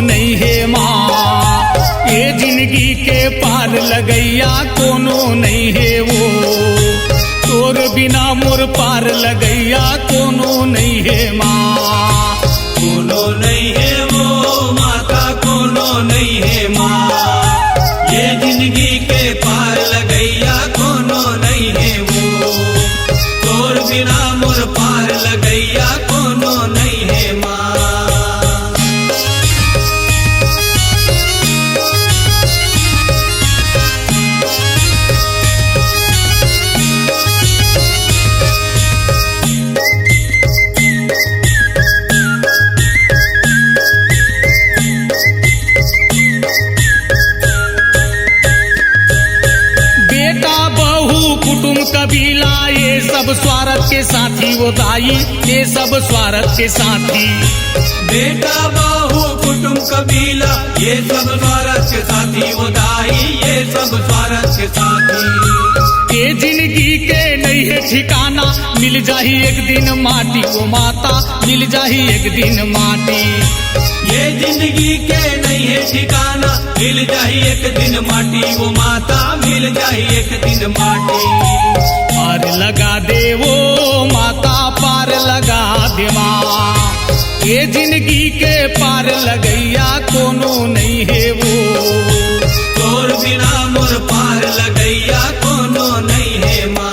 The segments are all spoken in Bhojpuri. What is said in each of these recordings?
नहीं है माँ। ये जिंदगी के पार लगैया कोनो नहीं है वो, तोर बिना मोर पार लगैया कोनो नहीं है माँ। कोनो नहीं है वो माता, कोनो नहीं है माँ। ये जिंदगी के पार लगैया कोनो नहीं है वो, तोर बिना मोर पार लगैया कोनो नहीं है माँ। कबीला ये सब स्वार्थ के साथी वो दाई, ये सब स्वार्थ के साथी। बेटा बाहू कुटुंब कबीला ये सब स्वार्थ के साथी वो दाई, ये सब स्वार्थ के साथी। ये जिंदगी के नहीं है ठिकाना, मिल जाही एक दिन माटी वो माता, मिल जाही एक दिन माटी। ये जिंदगी के नहीं है ठिकाना, मिल जाही एक दिन माटी वो माता, मिल जाही एक दिन माटी। पार लगा दे वो माता, पार लगा दे माँ। ये जिंदगी के पार लगैया कोनो नहीं है वो, तोर बिना मोर पार लगैया कोनो नहीं है माँ।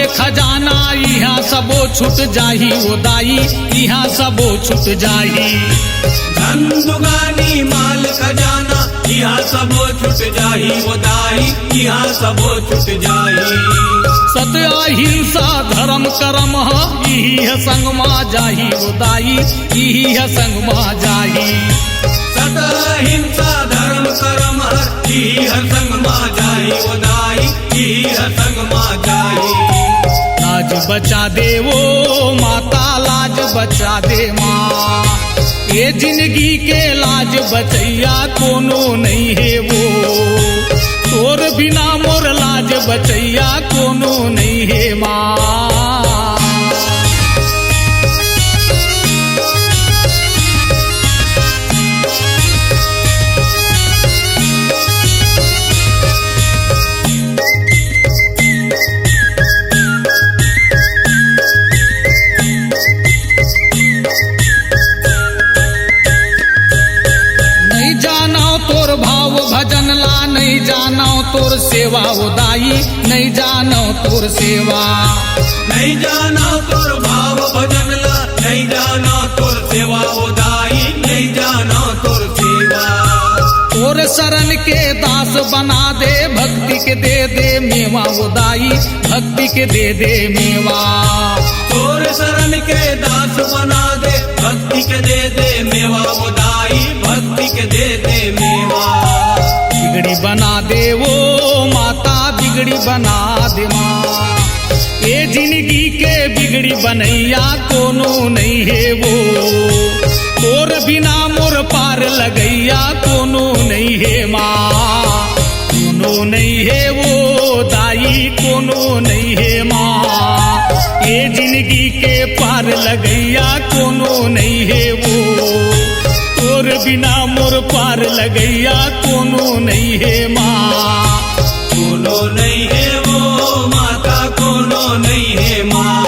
खजाना यहाँ सबो छूट जाही वो दाई, यहाँ सबो छूट जाही। धन दुगानी माल खजाना यहाँ सबो छूट जाही वो दाई, यहाँ सबो छूट जाही। सत्य अहिंसा धर्म कर्म यही है संग मा जाही वो दाई, यही है संग मा जाही। सत्य अहिंसा धर्म कर्म यही है संग मा जाही वो दाई, यही है संग मा जाही। लाज बचा दे वो माता, लाज बचा दे माँ। ये जिंदगी के लाज बचैया कोनो नहीं है वो, तोर बिना मोर लाज बचैया कोनो नहीं है माँ। भजन ला नहीं जानो तोर सेवा उदाई, नहीं जानो तोर सेवा। नहीं जानो तोर भाव भजन ला, नहीं जानो तोर सेवा उदाई, नहीं जानो तोर सेवा। तोर शरण के दास बना दे, भक्ति के दे दे मेवा उदाई, भक्ति के दे दे मेवा। तोर शरण के दास बना दे, भक्ति के दे दे मेवा उदाई, भक्ति के दे दे मेवा। बिगड़ी बना दे वो माता, बिगड़ी बना दे माँ। ये जिंदगी के बिगड़ी बनैया कोनो नहीं है वो, तोर बिना मोर पार लगैया कोनो नहीं है माँ। कोनो नहीं है वो दाई, कोनो नहीं है माँ। ये जिंदगी के पार लगैया कोनो नहीं है वो, तोर बिना मोर पार लगैया कोनो नहीं है माँ। कोनो नहीं है वो माता, कोनो नहीं है माँ।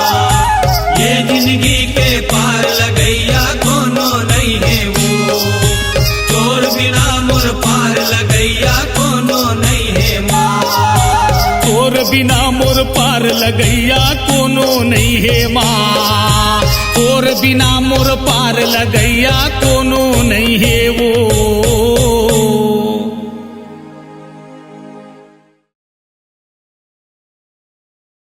ये जिंदगी के पार लगैया कोनो नहीं है वो, तोर बिना मोर पार लगैया कोनो नहीं है माँ। तोर बिना मोर पार लगैया कोनो नहीं है माँ। तोर बिना मोर पार लगैया कोनो नहीं है वो।